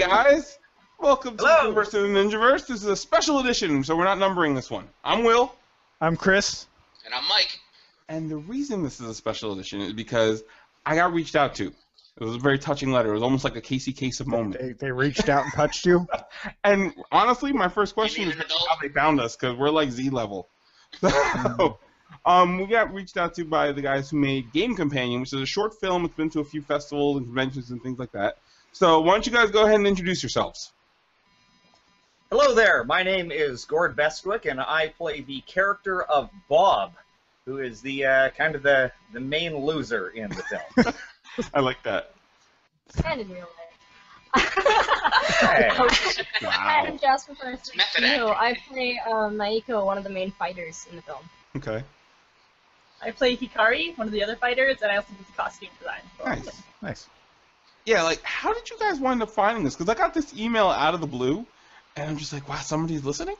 guys. Welcome to Hello. the Ninjaverse. This is a special edition, so we're not numbering this one. I'm Will. I'm Chris. And I'm Mike. And the reason this is a special edition is because I got reached out to. It was a very touching letter. It was almost like a Casey Kasem moment. They reached out and touched you? And honestly, my first question is how they found us, because we're like Z-level. So, we got reached out to by the guys who made Game Companion, which is a short film. It's been to a few festivals and conventions and things like that. So why don't you guys go ahead and introduce yourselves? Hello there, my name is Gord Bestwick, and I play the character of Bob, who is the kind of the main loser in the film. I like that. And in real life. Hey. Wow. I'm Jasper Parsley-Kehoe. I play Maiko, one of the main fighters in the film. Okay. I play Hikari, one of the other fighters, and I also do the costume design. Nice. Nice. Yeah, like, how did you guys wind up finding this? Because I got this email out of the blue, and I'm just like, wow, somebody's listening?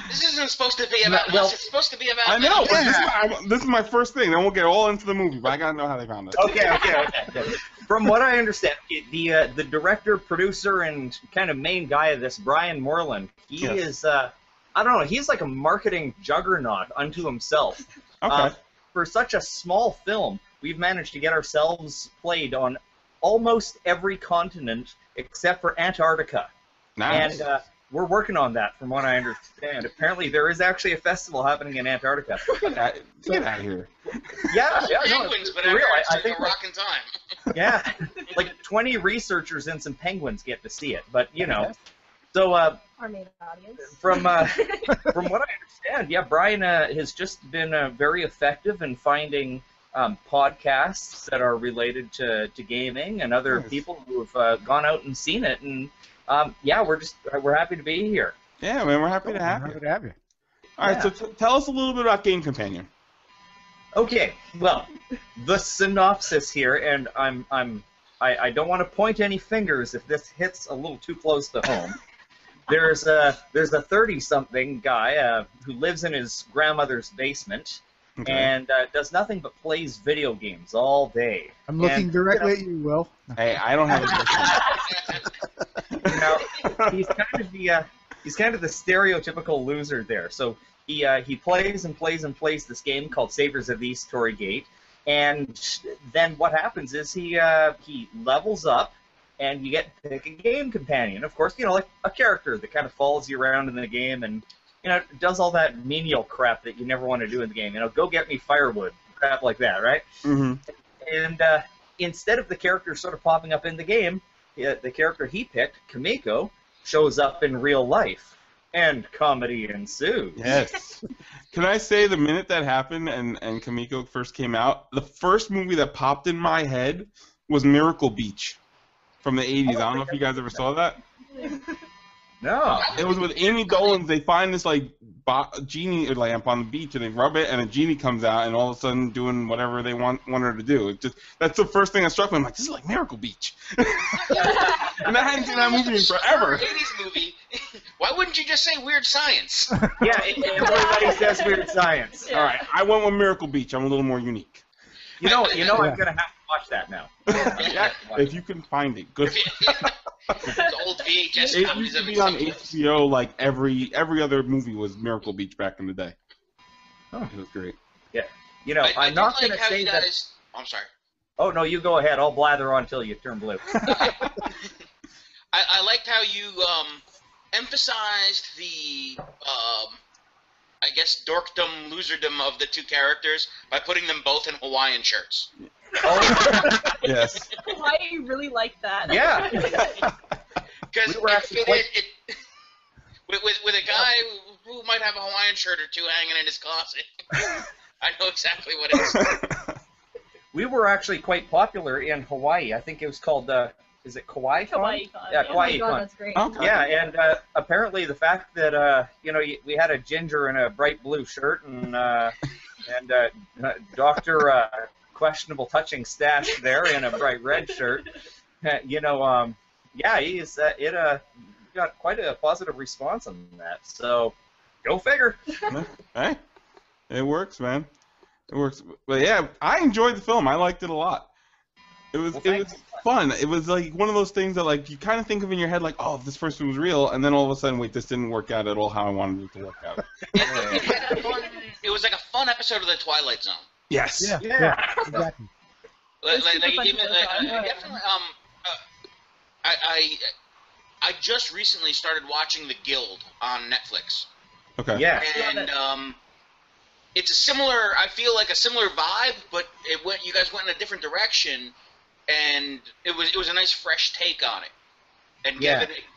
This isn't supposed to be about us. It's supposed to be about I know, them. but this is my first thing. Then we'll get all into the movie, but I gotta know how they found us. Okay. From what I understand, the director, producer, and kind of main guy of this, Brian Morelan, he is, I don't know, he's like a marketing juggernaut unto himself. Okay. For such a small film, we've managed to get ourselves played on almost every continent except for Antarctica. Nice. And we're working on that, from what I understand. Apparently, there is actually a festival happening in Antarctica. Get out of here. Yeah, Penguins, but for real. I think a rockin' time. yeah, like 20 researchers and some penguins get to see it. But you know, so Our main audience. from what I understand, yeah, Brian has just been very effective in finding podcasts that are related to gaming and other people who have gone out and seen it, and yeah, we're happy to be here. Yeah, man, we're happy to have you. Happy to have you. All right, so tell us a little bit about Game Companion. Okay, well, the synopsis here, and I don't want to point any fingers if this hits a little too close to home. There's a 30-something guy who lives in his grandmother's basement and does nothing but plays video games all day. I'm looking directly at you, Will. Hey, I don't have a question. Now, he's kind of the stereotypical loser there. So he plays and plays and plays this game called Savers of East Tory Gate, and then what happens is he levels up, and you get to pick a game companion. Of course, you know, like a character that kind of follows you around in the game and, you know, does all that menial crap that you never want to do in the game. You know, go get me firewood, crap like that, right? Mm-hmm. And instead of the character sort of popping up in the game, the character he picked, Kamiko, shows up in real life, and comedy ensues. Yes. Can I say the minute that happened and Kamiko first came out, the first movie that popped in my head was Miracle Beach from the 80s. I don't know if you guys ever saw that. No. It was with Amy Dolenz. They find this like genie lamp on the beach, and they rub it, and a genie comes out, and all of a sudden doing whatever they want her to do. It just that's the first thing that struck me. I'm like, this is like Miracle Beach, and I hadn't seen that movie in forever. 80s movie. Why wouldn't you just say Weird Science? Yeah, everybody says Weird Science. All right, I went with Miracle Beach. I'm a little more unique. You know, I'm gonna have to watch that now. If you can find it, good. It's old VHS It copies used to of be it on sometimes. HBO. Like every other movie was Miracle Beach back in the day. Oh, it was great. Yeah. You know, I'm not like gonna how say you that. guys. I'm sorry. Oh no, you go ahead. I'll blather on until you turn blue. I liked how you emphasized the I guess dorkdom, loserdom of the two characters by putting them both in Hawaiian shirts. Oh, Yes. I really like that. yeah. Because We were actually with a guy who might have a Hawaiian shirt or two hanging in his closet, I know exactly what it is. We were actually quite popular in Hawaii. I think it was called, is it Kauai Con? Kauai Con. Yeah, Oh my Kauai god, Con. that's great. Okay. Yeah, and apparently the fact that, you know, we had a ginger in a bright blue shirt and Dr. Questionable Touching Stash there in a bright red shirt, you know, yeah, it got quite a positive response on that. So, go figure. Hey, it works, man. It works. But yeah, I enjoyed the film. I liked it a lot. It was fun. It was like one of those things that like you kind of think of in your head like, oh, if this person was real, and then all of a sudden, wait, this didn't work out at all how I wanted it to work out. It was like a fun episode of the Twilight Zone. Yes. Yeah, exactly. Definitely. I just recently started watching The Guild on Netflix. Okay. Yeah. And it's a similar. I feel like a similar vibe, but you guys went in a different direction, and it was a nice fresh take on it, and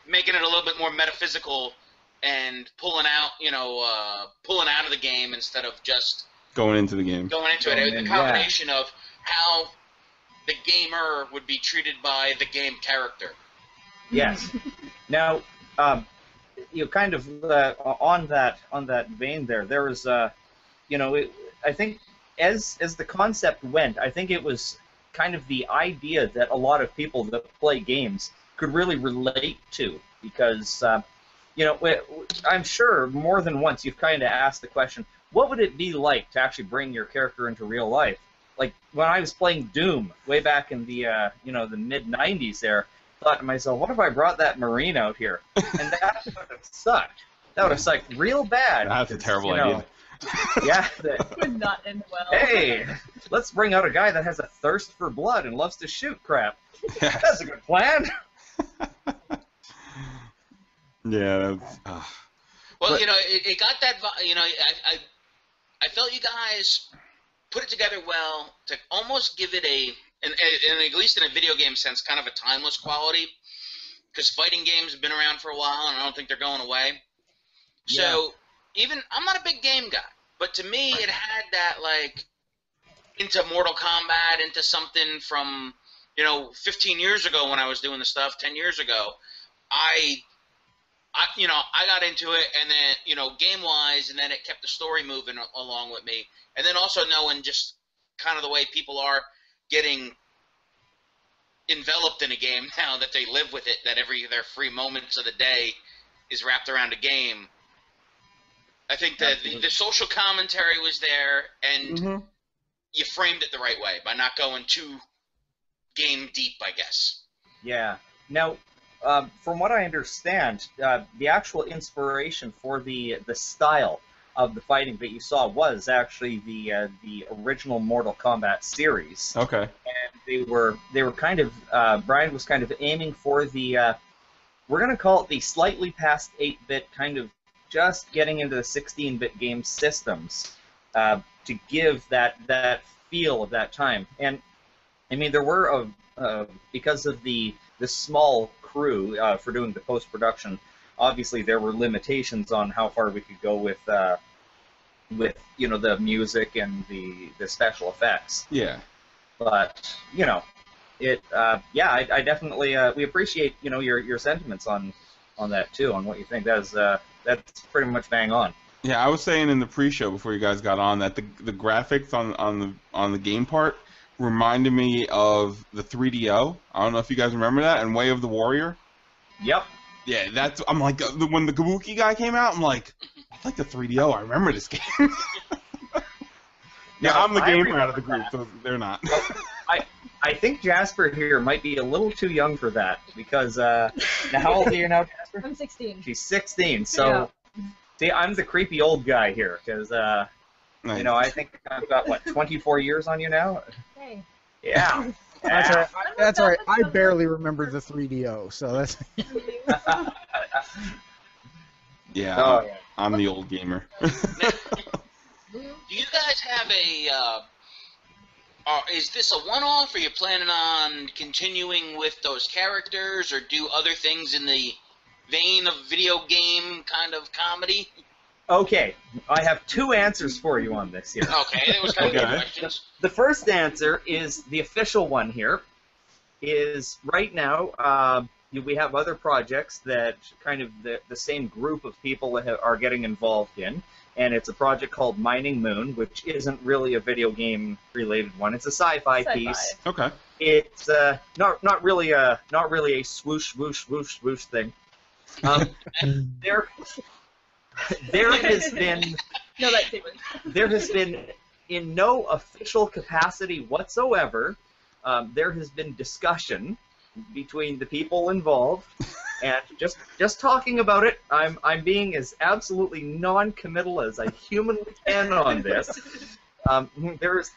making it a little bit more metaphysical and pulling out of the game instead of just going into the game. Going into it. The combination of how the gamer would be treated by the game character. Yes. Now, kind of on that vein there was, I think as the concept went, I think it was kind of the idea that a lot of people that play games could really relate to, because, I'm sure more than once you've kind of asked the question, what would it be like to actually bring your character into real life? Like, when I was playing Doom way back in the, the mid-'90s there, I thought to myself, what if I brought that Marine out here? And that would have sucked. That would have sucked real bad. That's a terrible idea. Yeah. Would not end well. Hey, let's bring out a guy that has a thirst for blood and loves to shoot crap. Yes. That's a good plan. Yeah. Well, it got that. I felt you guys put it together well to almost give it and at least in a video game sense, kind of a timeless quality, because fighting games have been around for a while, and I don't think they're going away. So I'm not a big game guy, but to me, it had that like into Mortal Kombat, into something from 15 years ago when I was doing the stuff, 10 years ago. I got into it, and then game-wise, and then it kept the story moving along with me, and then also knowing just kind of the way people are getting enveloped in a game now that they live with it, that their free moments of the day is wrapped around a game. I think that the social commentary was there, and you framed it the right way by not going too game deep, I guess. Yeah. Now, from what I understand, the actual inspiration for the style of the fighting that you saw was actually the original Mortal Kombat series. Okay. And they were kind of Brian was kind of aiming for the we're gonna call it the slightly past 8-bit, kind of just getting into the 16-bit game systems to give that feel of that time. And I mean, there were because of the small crew for doing the post-production, obviously there were limitations on how far we could go with the music and the special effects. Yeah. But I definitely we appreciate your sentiments on that too, on what you think. That's pretty much bang on. Yeah, I was saying in the pre-show before you guys got on that the graphics on the game part reminded me of the 3DO. I don't know if you guys remember that, and Way of the Warrior. Yep. Yeah, I'm like, when the Kabuki guy came out, I'm like, I like the 3DO. I remember this game. Yeah, I'm the gamer out of the group, so they're not. I think Jasper here might be a little too young for that, because now how old are you now, Jasper? I'm 16. She's 16, so see, I'm the creepy old guy here, because nice. I think I've got 24 years on you now. Hey. Yeah. That's all right. I barely remember the 3DO, so that's. Yeah, I'm the old gamer. Do you guys have is this a one-off? Are you planning on continuing with those characters, or do other things in the vein of video game kind of comedy? Okay, I have two answers for you on this here. Okay, that was kind of good questions. The first answer is the official one here. Is right now we have other projects that kind of the same group of people that are getting involved in, and it's a project called Mining Moon, which isn't really a video game related one. It's a sci-fi piece. Okay. It's not really a swoosh swoosh swoosh swoosh thing. There has been No lightsaber. there has been in no official capacity whatsoever there has been discussion between the people involved, and just talking about it, I'm being as absolutely non-committal as I humanly can on this. There's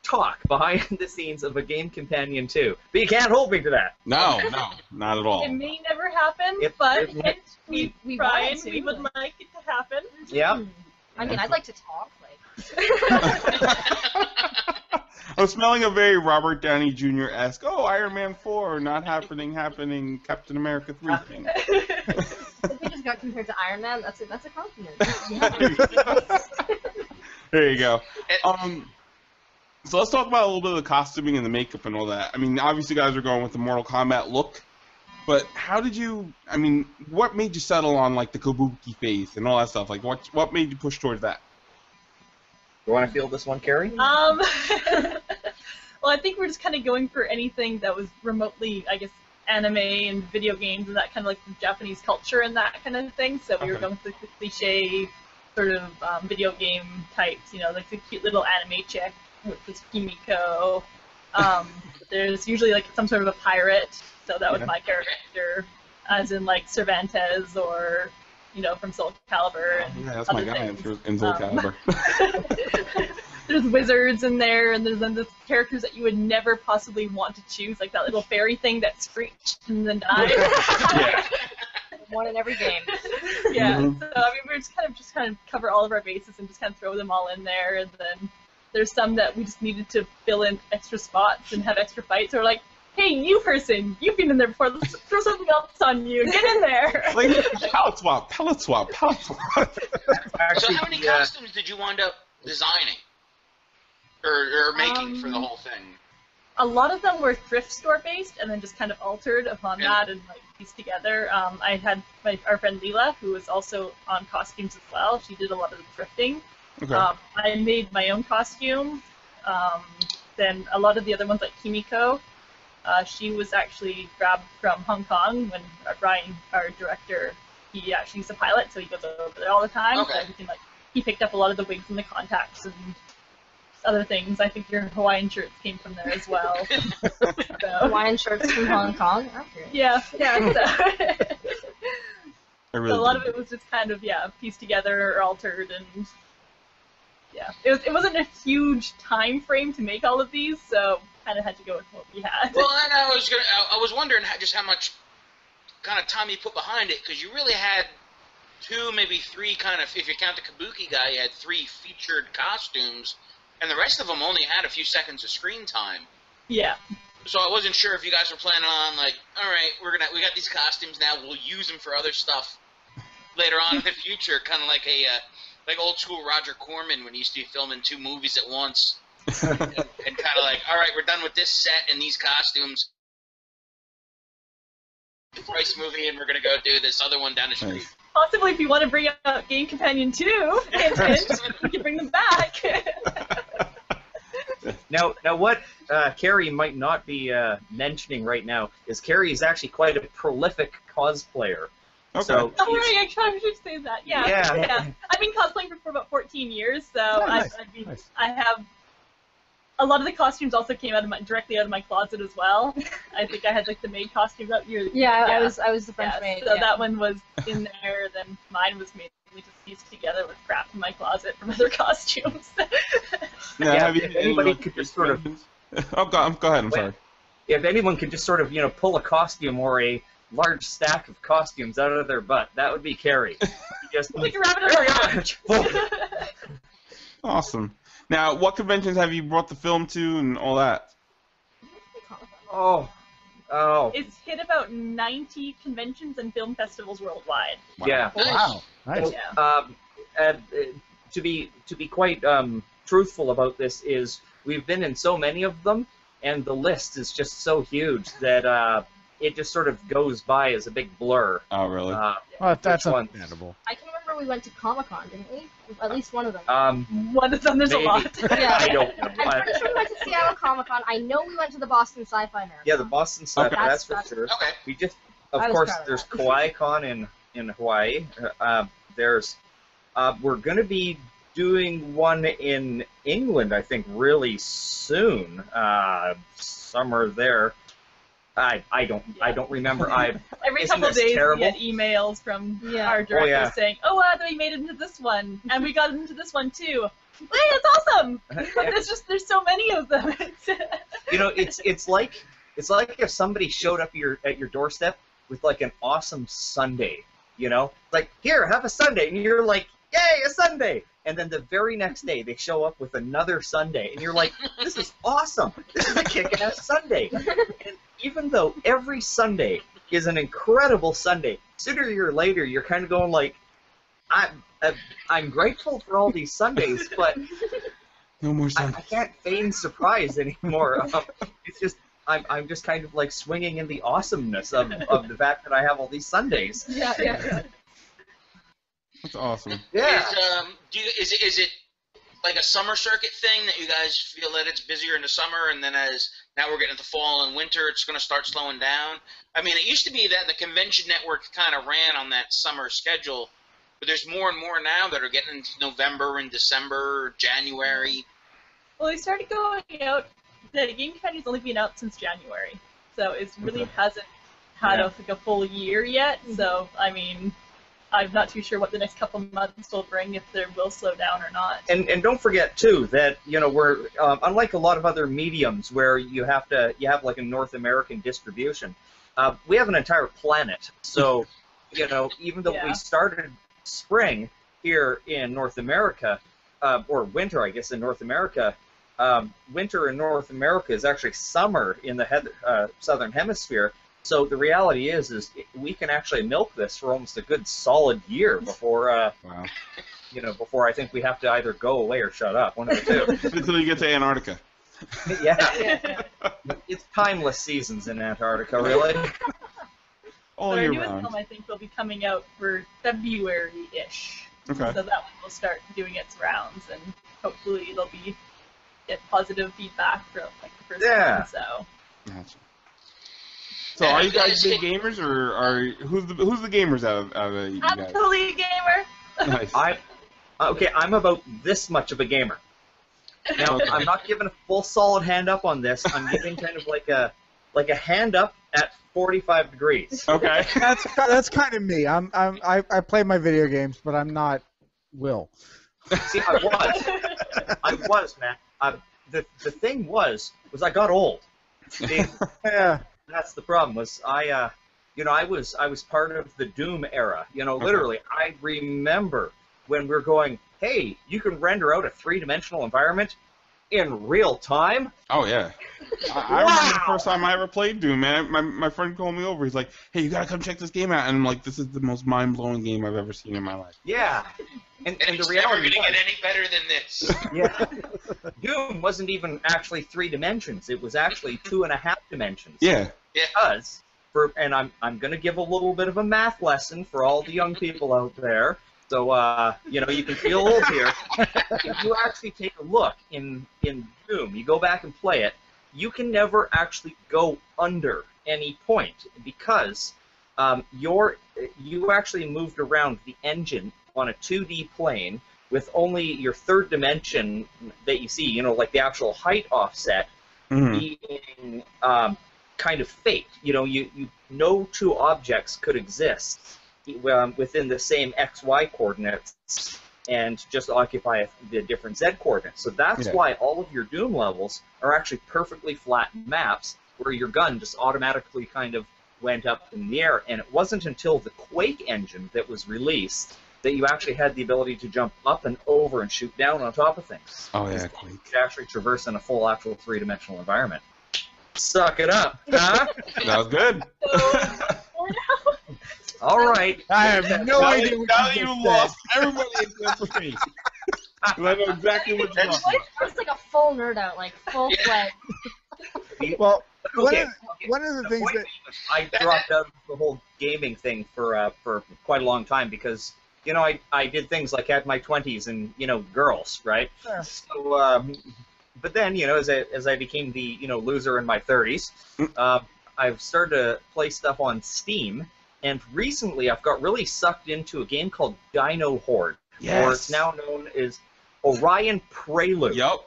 talk behind the scenes of a game companion too, but you can't hold me to that. No, not at all. It may never happen, but we would like it to happen. Yeah. I mean, I'd like to talk. Like. I'm smelling a very Robert Downey Jr.-esque, Iron Man 4, not happening, Captain America 3 thing. If we just got compared to Iron Man, that's a compliment. There you go. So let's talk about a little bit of the costuming and the makeup and all that. I mean, obviously you guys are going with the Mortal Kombat look, but how did you, what made you settle on, like, the kabuki face and all that stuff? Like, what made you push towards that? You want to field this one, Kari? Well, I think we're just kind of going for anything that was remotely, I guess, anime and video games and that kind of like the Japanese culture and that kind of thing. So we were going with the cliche sort of video game types, like the cute little anime chick, which was Kimiko. There's usually like some sort of a pirate, so that was my character, as in like Cervantes or from Soul Calibur. And yeah, that's my guy in Soul Calibur. There's wizards in there, and there's the characters that you would never possibly want to choose, like that little fairy thing that screeched and then died. Yeah. One in every game. Yeah. So we're just kind of cover all of our bases and just kind of throw them all in there, and then there's some that we just needed to fill in extra spots and have extra fights. So we're like, hey, you person, you've been in there before, let's throw something else on you, get in there! Like, palette swap. So how many costumes did you wind up designing? Or making for the whole thing? A lot of them were thrift store based and then just kind of altered upon that and like pieced together. I had our friend Leela, who was also on costumes as well. She did a lot of the thrifting. Okay. I made my own costume. Then a lot of the other ones, like Kimiko, she was actually grabbed from Hong Kong when Brian, our director, he actually is a pilot, so he goes over there all the time. Okay. So he picked up a lot of the wigs and the contacts and other things. I think your Hawaiian shirts came from there as well. Hawaiian shirts from Hong Kong? Okay. Yeah. So a lot of it was just kind of, pieced together or altered, and it wasn't a huge time frame to make all of these, so kind of had to go with what we had. Well, and I was wondering how much kind of time you put behind it, because you really had 2, maybe 3 kind of, if you count the Kabuki guy, you had 3 featured costumes, and the rest of them only had a few seconds of screen time. Yeah. So I wasn't sure if you guys were planning on, like, all right, we got these costumes now, we'll use them for other stuff later on in the future, kind of like like old school Roger Corman when he used to be filming 2 movies at once, and kind of like, all right, we're done with this set and these costumes. Price movie, and we're gonna go do this other one down the street. Possibly, if you want to bring out Game Companion 2, we can bring them back. Now what Kari might not be mentioning right now is Kari is actually quite a prolific cosplayer. Okay. So right, I should say that. Yeah. I've been cosplaying for about 14 years, so nice. I have a lot of the costumes also came directly out of my closet as well. I think I had like the maid costume that year. I was the French maid. So that one was in there. Then mine was mainly just pieced together with crap in my closet from other costumes. If anybody could just sort of. Oh, go ahead. I'm sorry. If anyone could just sort of pull a costume or a large stack of costumes out of their butt, that would be Kari. Just like a rabbit in a Awesome. Now, what conventions have you brought the film to and all that? Oh. It's hit about 90 conventions and film festivals worldwide. Wow. Yeah. Wow. Nice. Yeah. To be quite truthful about this is we've been in so many of them, and the list is just so huge that it just sort of goes by as a big blur. Oh, really? Well, that's understandable. I can remember we went to Comic-Con, didn't we? At least one of them. One of them, there's maybe. a lot. Yeah. I don't know. I'm pretty sure we went to Seattle Comic-Con. I know we went to the Boston Sci-Fi Marathon. Yeah, the Boston Sci-Fi, Okay. that's for sure. Okay. We just, of I was course, proud of there's that. Kauai Con in Hawaii. We're going to be doing one in England, I think, really soon. Somewhere there. I don't remember. Every couple of days we get emails from our directors saying, "Oh, we made it into this one, and we got into this one too." Hey, that's awesome! But there's so many of them. You know, it's like if somebody showed up at your doorstep with like an awesome sundae. You know, like, here, have a sundae, and you're like, yay, a sundae! And then the very next day they show up with another sundae, and you're like, this is awesome! This is a kick-ass sundae! And even though every sundae is an incredible sundae, sooner or later you're kind of going like, I'm grateful for all these sundaes, but no more I can't feign surprise anymore. It's just I'm just kind of like swinging in the awesomeness of the fact that I have all these sundaes. Yeah. That's awesome. Yeah. Is it like a summer circuit thing that you guys feel that it's busier in the summer, and then as now we're getting into fall and winter, it's going to start slowing down? I mean, it used to be that the convention network kind of ran on that summer schedule, but there's more and more now that are getting into November and December, January. Well, they started going out. The game company's only been out since January, so it really hasn't had a full year yet. So, I mean, I'm not too sure what the next couple of months will bring, if they will slow down or not. And don't forget too that we're unlike a lot of other mediums where you have like a North American distribution. We have an entire planet, so even though we started spring here in North America, or winter, I guess, in North America. Winter in North America is actually summer in the southern hemisphere. So the reality is we can actually milk this for almost a good solid year before before I think we have to either go away or shut up. One of the two. Until you get to Antarctica. Yeah. It's timeless seasons in Antarctica, really. All Our year newest round. film, I think, will be coming out for February-ish. Okay. So that one will start doing its rounds, and hopefully it'll get positive feedback for like the first one. So. Gotcha. So are you guys big gamers, or who's the gamers out of you guys? I'm totally a gamer. Nice. I'm about this much of a gamer. Now, I'm not giving a full solid hand up on this. I'm giving kind of like a hand up at 45 degrees. Okay. That's kind of me. I play my video games, but I'm not Will. See, I was, man. The thing was I got old. See, Yeah. that's the problem. Was I was part of the Doom era. Literally, I remember when we were going, hey, you can render out a three-dimensional environment in real time. Oh yeah. I remember the first time I ever played Doom, man. My friend called me over. He's like, hey, you gotta come check this game out. And I'm like, this is the most mind-blowing game I've ever seen in my life. Yeah. And it's the never reality going to get any better than this. Yeah. Doom wasn't even actually 3 dimensions. It was actually 2.5 dimensions. Yeah. Because, and I'm going to give a little bit of a math lesson for all the young people out there. So, you can feel old here. If you actually take a look in Doom, you go back and play it, you can never actually go under any point because you actually moved around the engine on a 2D plane with only your third dimension that you see, like the actual height offset being kind of fake. No two objects could exist within the same XY coordinates and just occupy the different Z coordinates. So that's why all of your Doom levels are actually perfectly flat maps where your gun just automatically kind of went up in the air. And it wasn't until the Quake engine that was released that you actually had the ability to jump up and over and shoot down on top of things. Oh yeah, Quake. To actually traverse in a full actual 3-dimensional environment. Suck it up, huh? That was good. All right. I have no idea what Now you you just lost everybody except for me. I know exactly what you're talking about. It's like a full nerd out, like full fledged. Well, Okay, one of the things point that I dropped out of the whole gaming thing for quite a long time because I did things like at my 20s and girls, right? Yeah. So but then as I became the loser in my 30s, I've started to play stuff on Steam, and recently I've got really sucked into a game called Dino Horde, or it's now known as Orion Prelude. Yep.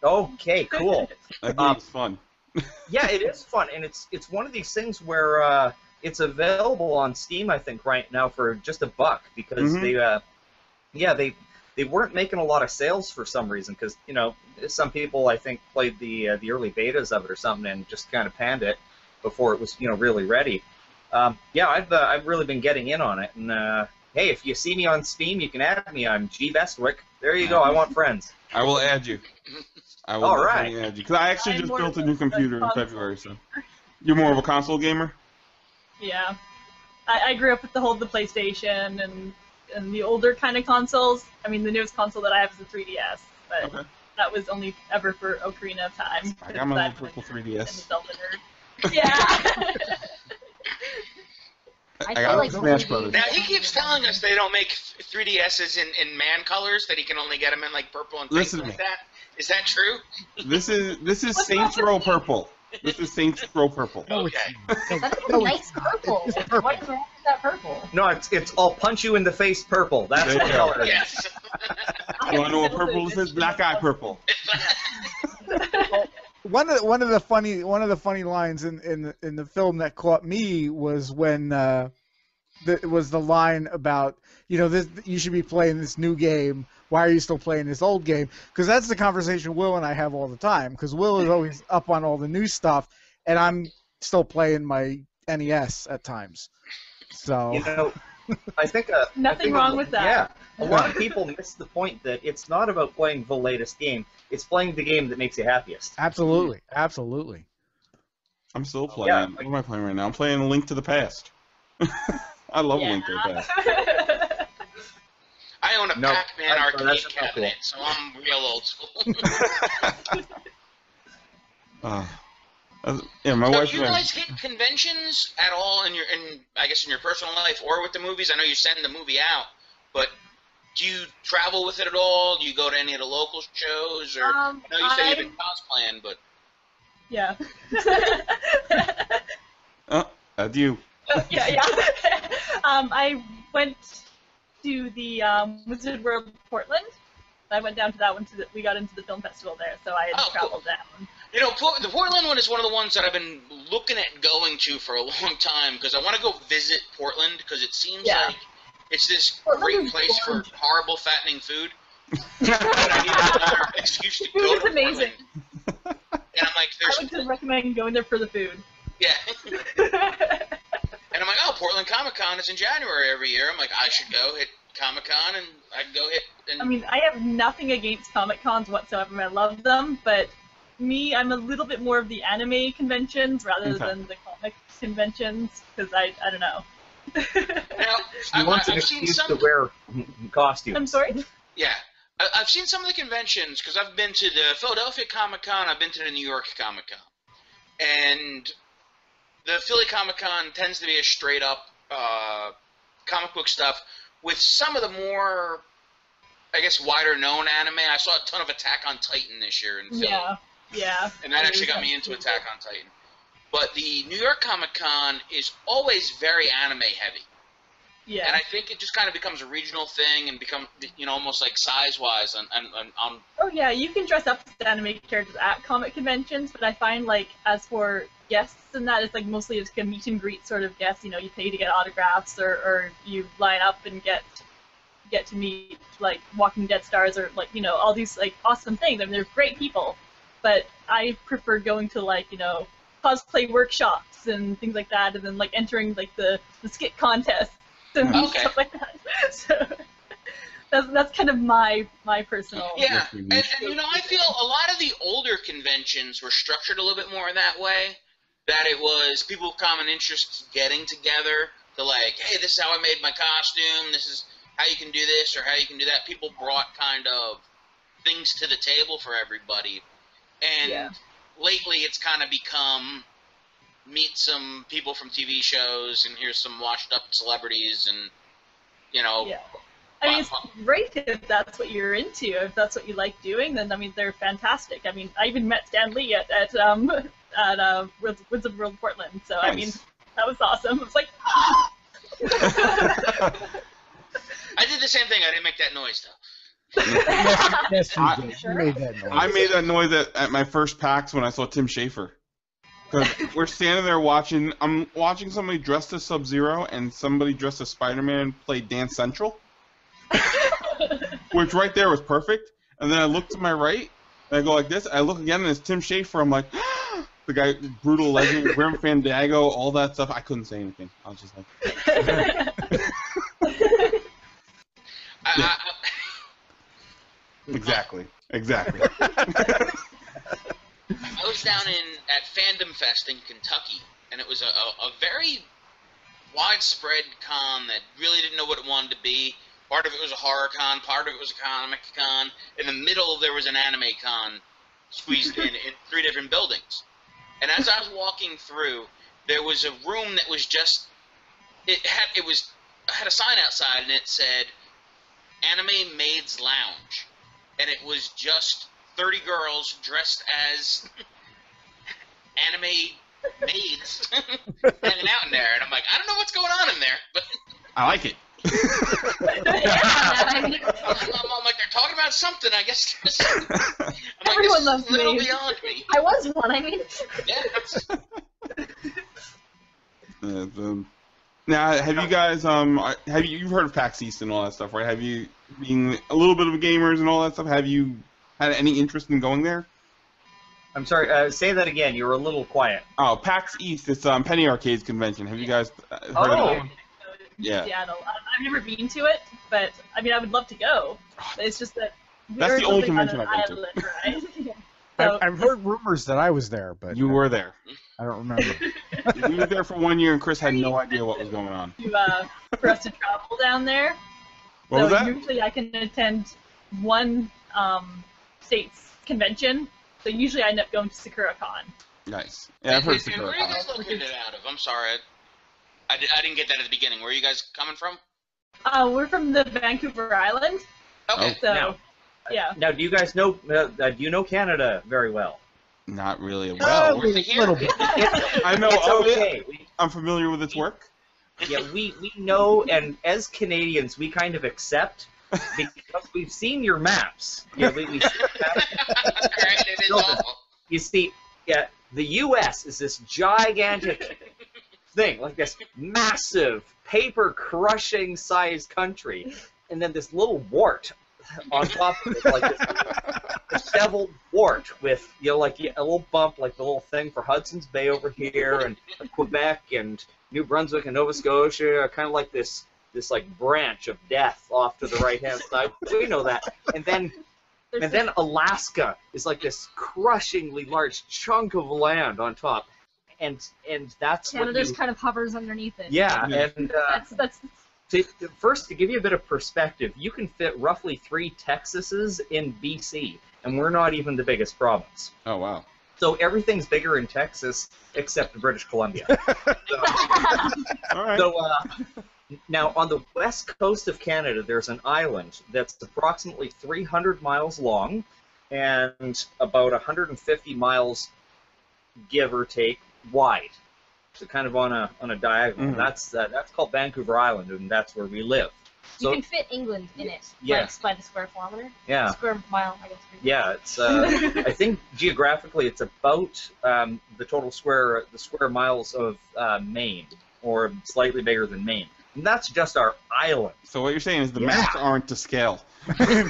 Okay, cool. That game's fun. Yeah, it is fun, and it's one of these things where it's available on Steam, I think, right now for just $1 because they weren't making a lot of sales for some reason because some people I think played the early betas of it or something and just kind of panned it before it was really ready. I've really been getting in on it, and hey, if you see me on Steam, you can add me. I'm G Bestwick. There you go. I want friends. I will add you. I will add you because I actually just built a new computer in February. So you're more of a console gamer. Yeah, I grew up with the PlayStation and the older kind of consoles. I mean, the newest console that I have is the 3DS, but that was only ever for Ocarina of Time. I got my little purple 3DS. Yeah. I got like Smash Brothers. Now he keeps telling us they don't make 3DSs in man colors; that he can only get them in like purple and things like that. Is that true? This is Saints Row purple. This is Saints Row purple. Okay. That's a nice purple. What's wrong with that purple? No, it's all punch you in the face purple. That's the color. Yes. You want to know what purple is? Black eye purple. One of the funny lines in the film that caught me was when was the line about this, you should be playing this new game. Why are you still playing this old game? Because that's the conversation Will and I have all the time. Because Will is always up on all the new stuff, and I'm still playing my NES at times. So I think nothing wrong with that. Yeah, a lot of people miss the point that it's not about playing the latest game. It's playing the game that makes you happiest. Absolutely, absolutely. I'm still playing. Yeah, what am I playing right now? I'm playing A Link to the Past. I love A Link to the Past. I own a Pac-Man arcade cabinet, so I'm real old school. Yeah, my wife. Do you guys hit conventions at all in your personal life or with the movies? I know you send the movie out, but do you travel with it at all? Do you go to any of the local shows? Or I know you say you've been cosplaying, but yeah. Adieu. Yeah. I went to the Wizard World Portland. I went down to that one. We got into the film festival there, so I had traveled down. The Portland one is one of the ones that I've been looking at going to for a long time because I want to go visit Portland because it seems like it's this great place for horrible, fattening food. And I need another excuse to go to amazing. Portland. And I'm like, I would just recommend going there for the food. Yeah. And I'm like, Portland Comic Con is in January every year. I'm like, I should go hit Comic Con and I can go hit. And... I mean, I have nothing against Comic Cons whatsoever. I love them, but I'm a little bit more of the anime conventions rather than the comic conventions because I don't know. Now, she wants an excuse to wear costumes. I'm sorry? Yeah. I've seen some of the conventions because I've been to the Philadelphia Comic Con, I've been to the New York Comic Con. And the Philly Comic Con tends to be a straight up comic book stuff with some of the more, I guess, wider known anime. I saw a ton of Attack on Titan this year in Philly. Yeah. And that actually got me into Attack on Titan. But the New York Comic Con is always very anime heavy. Yeah. And I think it just kind of becomes a regional thing and become, almost like size-wise on. Oh yeah, you can dress up as anime characters at comic conventions, but I find as for guests and that, it's mostly just a meet and greet sort of guests. You pay to get autographs or you line up and get to meet Walking Dead stars or all these awesome things. I mean, they're great people, but I prefer going to cosplay workshops and things like that, and then entering the skit contests and stuff like that. So that's kind of my personal. Yeah, and I feel a lot of the older conventions were structured a little bit more in that way. That it was people with common interests getting together to hey, this is how I made my costume. This is how you can do this or how you can do that. People brought kind of things to the table for everybody, and lately it's kind of become meet some people from TV shows and here's some washed up celebrities and Yeah. I mean, it's great if that's what you're into. If that's what you like doing, then they're fantastic. I mean, I even met Stan Lee at Wizard World Portland. So nice. That was awesome. It was like. I did the same thing. I didn't make that noise though. Yes, you did. You made that noise. I made that noise at my first PAX when I saw Tim Schafer. Because we're standing there watching. I'm watching somebody dressed as Sub-Zero and somebody dressed as Spider-Man play Dance Central, which right there was perfect. And then I look to my right and I go like this. I look again and it's Tim Schafer. I'm like, the guy, Brutal Legend, Grim Fandango, all that stuff. I couldn't say anything. I was just like. Exactly. I was down at Fandom Fest in Kentucky, and it was a very widespread con that really didn't know what it wanted to be. Part of it was a horror con, part of it was a comic con. In the middle, there was an anime con squeezed in 3 different buildings. And as I was walking through, there was a room that was just it had a sign outside, and it said Anime Maids Lounge, and it was just 30 girls dressed as anime maids hanging out in there, and I'm like, I don't know what's going on in there, but I like it. I'm like, they're talking about something, I guess. Everyone loves a little maids. beyond me. I was one, I mean. Yeah, now, have you guys you've heard of PAX East and all that stuff, right? Have you, being a little bit of gamers and all that stuff, have you had any interest in going there? I'm sorry, say that again. You were a little quiet. Oh, PAX East. It's Penny Arcade's convention. Have you guys heard of that one? Yeah. Seattle. I've never been to it, but I mean, I would love to go. It's just that That's the only convention on I've an been to. island, right? So, I've heard rumors that I was there, but You were there. I don't remember. We were there for 1 year, and Chris had no idea what was going on. for us to travel down there. What was that? Usually I can attend one state's convention. So usually I end up going to SakuraCon. Nice. Yeah, I've heard And where are you guys located out of? I'm sorry. I didn't get that at the beginning. Where are you guys coming from? We're from the Vancouver Island. Okay. So, yeah. Now, do you guys know? Do you know Canada very well? Not really well. A little bit. I know It's of okay. it. I'm familiar with its work. Yeah, we know, and as Canadians, we kind of accept because we've seen your maps. Yeah, we see It is awful. You see, yeah, the U.S. is this gigantic thing, like this massive, paper-crushing sized country, and then this little wart on top of it, like this disheveled wart with, like a little bump, like the little thing for Hudson's Bay over here, and Quebec and New Brunswick and Nova Scotia are kind of like this like branch of death off to the right-hand side. We know that, and then Alaska is like this crushingly large chunk of land on top, and that's Canada what you, kind of hovers underneath it. yeah, and That's first, to give you a bit of perspective, you can fit roughly 3 Texases in BC, and we're not even the biggest province. Oh, wow. So everything's bigger in Texas except British Columbia. All right. So now, on the west coast of Canada, there's an island that's approximately 300 miles long and about 150 miles, give or take, wide. So kind of on a diagonal. Mm-hmm. That's called Vancouver Island, and that's where we live. you So can fit England in it. Yeah. By the square kilometer. yeah, Square mile, I guess. yeah. It's I think geographically it's about the total square miles of Maine, or slightly bigger than Maine. And that's just our island. So what you're saying is the maps aren't to scale. Yeah,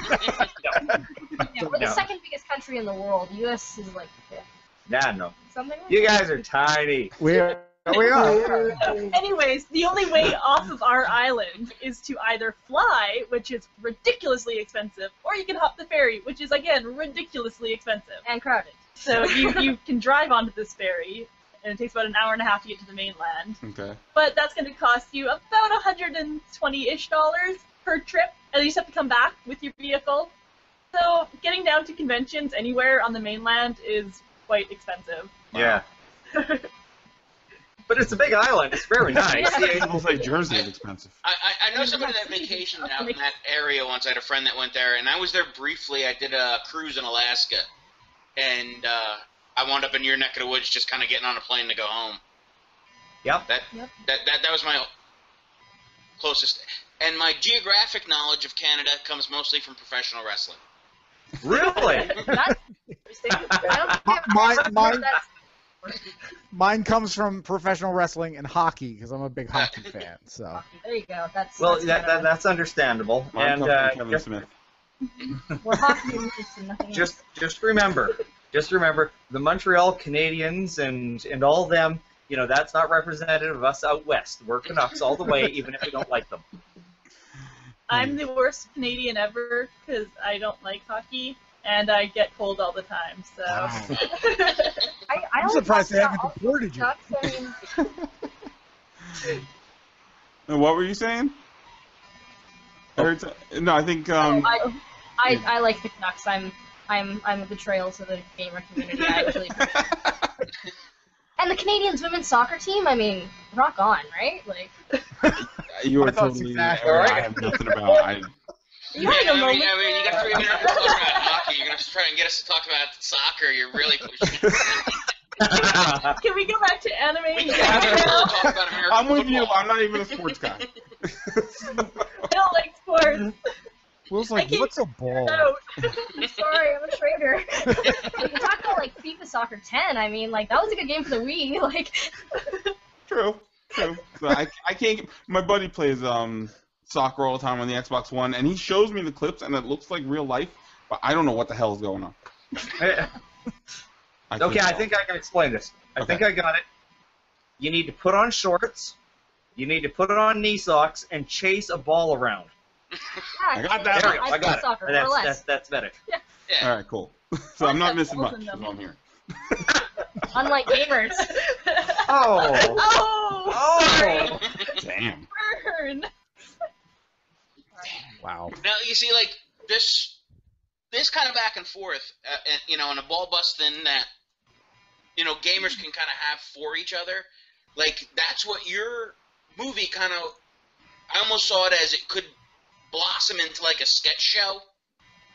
we're the second biggest country in the world. The U.S. is like the fifth. Nah, no. Something like You guys are tiny. We are. Anyways, the only way off of our island is to either fly, which is ridiculously expensive, or you can hop the ferry, which is, again, ridiculously expensive. and crowded. So you can drive onto this ferry, and it takes about an hour and a half to get to the mainland. Okay. But that's going to cost you about $120-ish per trip, and you just have to come back with your vehicle. So getting down to conventions anywhere on the mainland is quite expensive. Yeah. But it's a big island. It's very nice. People say Jersey is expensive. I know somebody that vacationed out in that area once. I had a friend that went there, and I was there briefly. I did a cruise in Alaska, and I wound up in your neck of the woods, just kind of getting on a plane to go home. Yep. That was my. closest. And my geographic knowledge of Canada comes mostly from professional wrestling. Really? That's interesting. I don't think Mine comes from professional wrestling and hockey because I'm a big hockey fan. So there you go. That's that's understandable. Mine And comes from Kevin Smith. we're hockey interests and nothing else. just remember, the Montreal Canadiens and all them. You know, that's not representative of us out west. We're Canucks all the way, even if we don't like them. I'm the worst Canadian ever because I don't like hockey and I get cold all the time. So I'm surprised they haven't deported you. What were you saying? No, I think. I like the Canucks. I'm a betrayal to the gamer community. I actually. And the Canadians women's soccer team, I mean, rock on, right? Like. You were totally. Exactly Right. I have nothing about. You had a moment. You got 3 minutes to talk about hockey. You're gonna try and get us to talk about soccer. You're really pushing. Can we go back to anime? Talk about American I'm with football. you. I'm not even a sports guy. I don't like sports. Will's like, what's a ball? No. I'm sorry, I'm a traitor. You talk about like FIFA Soccer 10. I mean, like that was a good game for the Wii. Like. True. So I can't. My buddy plays soccer all the time on the Xbox One, and he shows me the clips, and it looks like real life, but I don't know what the hell is going on. Okay, I think I can explain this. I think I got it. You need to put on shorts. You need to put on knee socks and chase a ball around. I got that. There we go. I got soccer, it. more or less. That's better. All right, cool. So I'm not missing much. Is what I'm hearing. Unlike gamers. Oh. Damn. Burn. Wow. Now you see, like this kind of back and forth, and a ball bust thing that gamers can kind of have for each other. Like that's what your movie kind of. I almost saw it as it could blossom into like a sketch show,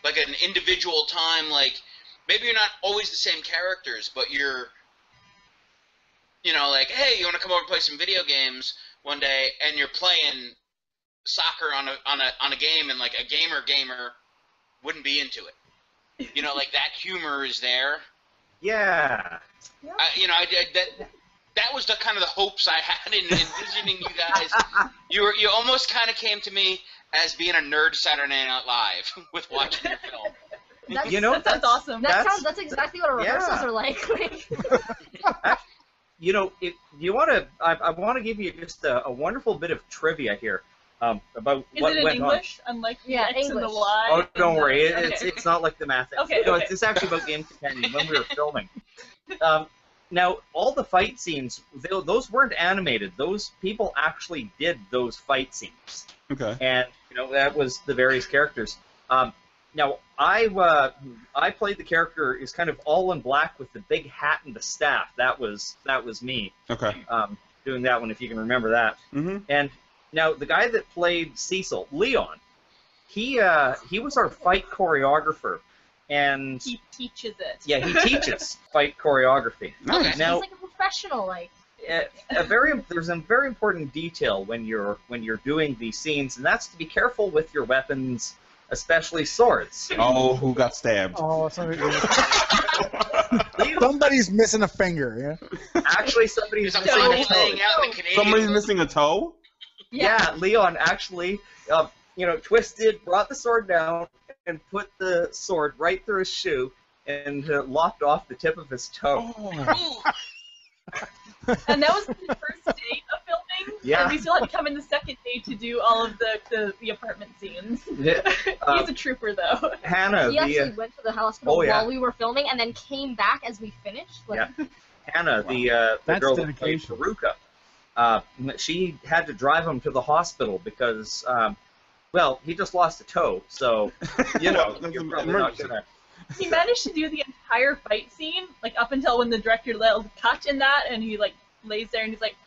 like an individual time. Like maybe you're not always the same characters, but you're. Like, hey, you want to come over and play some video games one day, and you're playing soccer on a game, and like a gamer wouldn't be into it. Like that humor is there. Yeah. That was the kind of the hopes I had in envisioning you guys. You almost kind of came to me as being a nerd Saturday Night Live with watching your film. That's awesome. That's exactly what our rehearsals are like. If you want to, I want to give you just a wonderful bit of trivia here about what went on. Is it in English? Unlike yeah, X and the English. Y? Oh, don't worry. Okay. It's not like the math. Okay. No, it's actually about Game Companion when we were filming. Now, all the fight scenes, those weren't animated. Those people actually did those fight scenes. Okay. And that was the various characters. Now, I played the character is kind of all in black with the big hat and the staff. That was me. Okay. Doing that one, if you can remember that. Mm-hmm. And now the guy that played Cecil, Leon, he was our fight choreographer, and he teaches it. Yeah, he teaches fight choreography. Nice. Now, He's like a professional, like. There's a very important detail when you're doing these scenes, and that's to be careful with your weapons. Especially swords. Oh, who got stabbed? Oh, somebody's missing a finger. Yeah. Actually, somebody's missing a toe. Somebody's missing a toe? Yeah, Leon actually, twisted, brought the sword down, and put the sword right through his shoe, and lopped off the tip of his toe. Oh. And that was the first day of filming. Yeah. And we still had to come in the second day to do all of the apartment scenes. Yeah. He's a trooper, though. Hannah, he actually went to the hospital while we were filming, and then came back as we finished. Like, yeah. Hannah, the girl that played Veruca, she had to drive him to the hospital because, he just lost a toe. So, you're probably not gonna. He managed to do the entire fight scene, like up until when the director let cut in that, and he like lays there and he's like,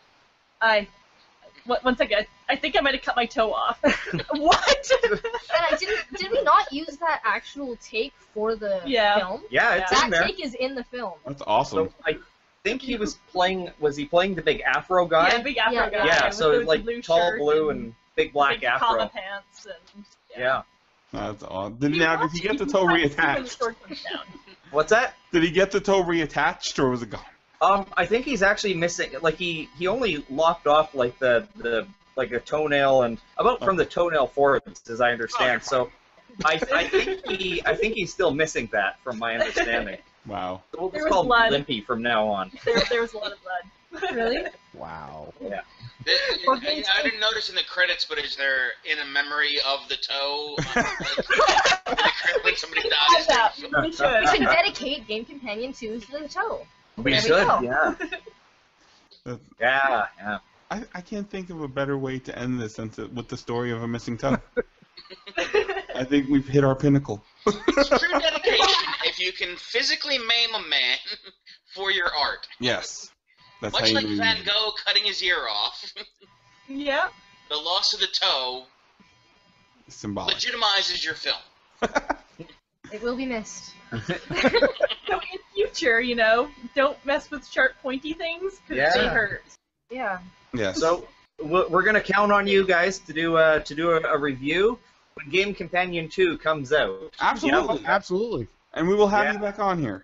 one second, I think I might have cut my toe off. What? And did we not use that actual take for the film? Yeah, it's that in there. That take is in the film. That's awesome. So I think was he playing the big Afro guy? Yeah, big Afro guy. Yeah, so with like blue tall shirt blue and big black big afro. kama pants and Yeah. That's odd. Did he get the toe reattached? What's that? Did he get the toe reattached, or was it gone? I think he's actually missing. Like he only lopped off like the like a toenail and about from the toenail forwards, as I understand. So I think he's still missing that, from my understanding. Wow. So we'll just call him Limpy from now on. There was a lot of blood. Really? Wow. Yeah. I didn't notice in the credits, but is there in a memory of the toe? When somebody dies. We should. We should dedicate Game Companion 2 to the toe. We There we should. go. Yeah. Yeah. I can't think of a better way to end this than with the story of a missing toe. I think we've hit our pinnacle. It's true dedication if you can physically maim a man for your art. Yes. That's Much how like you Van Gogh cutting his ear off, Yeah. the loss of the toe symbolic. legitimizes your film. It will be missed. So in future, don't mess with sharp, pointy things because they Yeah. hurt. Yeah. Yes. So we're gonna count on you guys to do a review when Game Companion 2 comes out. Absolutely. Absolutely. And we will have you back on here.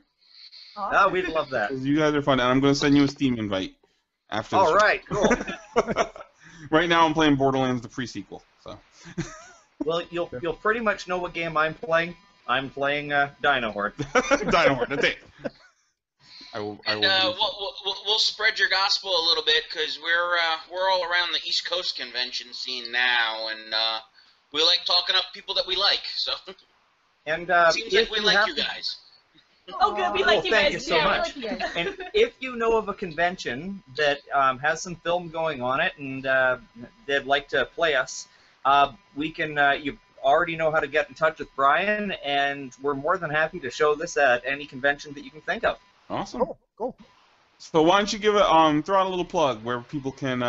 Oh, we'd love that. 'Cause you guys are fun, and I'm going to send you a Steam invite after the All show. right, cool. Right now I'm playing Borderlands, the pre-sequel. So. Well, you'll pretty much know what game I'm playing. I'm playing Dino Horde. Dino Horde, that's it. I will. We'll spread your gospel a little bit because we're all around the East Coast convention scene now, and we like talking up people that we like. So And seems like we like you guys. Oh, good. We like you thank guys. you so too. much. We like you guys. And if you know of a convention that has some film going on it and they'd like to play us, we can. You already know how to get in touch with Brian, and we're more than happy to show this at any convention that you can think of. Awesome. Cool. So why don't you give it throw out a little plug where people can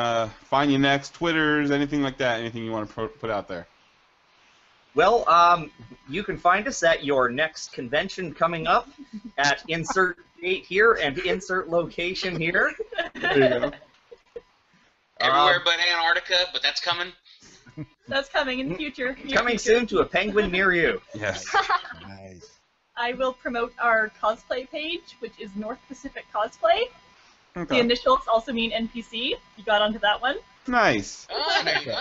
find you next, Twitters, anything like that, anything you want to put out there. Well, you can find us at your next convention coming up at insert date here and insert location here. There you go. Everywhere but Antarctica, but that's coming. That's coming in the future. Coming soon to a penguin near you. Yes. Nice. I will promote our cosplay page, which is North Pacific Cosplay. The Okay. initials also mean NPC. You got onto that one. Nice. Oh, there you go.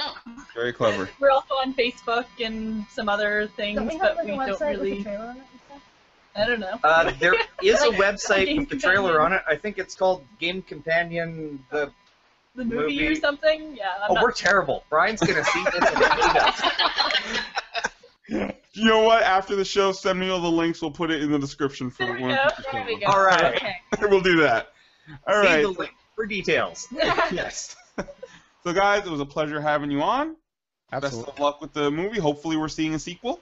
Very clever. We're also on Facebook and some other things, Don't we have but like a we don't website with a really. trailer on it and stuff? I don't know. There is a Like, website Game with the trailer Companion. on it. I think it's called Game Companion. The movie or movie. something? Yeah. I'm Oh, not we're terrible. Brian's gonna see this and hate us. You know what? After the show, send me all the links. We'll put it in the description for There we when go. There we go. All right. Okay. We'll do that. All See right. the link for details. Yes. So, guys, it was a pleasure having you on. Best Absolutely. of luck with the movie. Hopefully, we're seeing a sequel.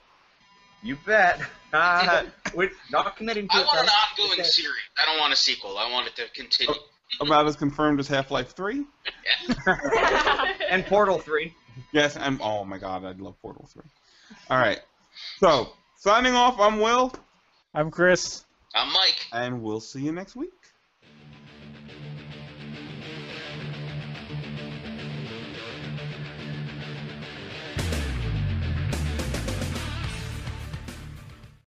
You bet. We're not committing to I it. want an though. ongoing series. I don't want a sequel. I want it to continue. About as confirmed as Half-Life 3. And Portal 3. Yes, and oh my God, I'd love Portal 3. All right. So, signing off, I'm Will, I'm Chris. I'm Mike. and we'll see you next week.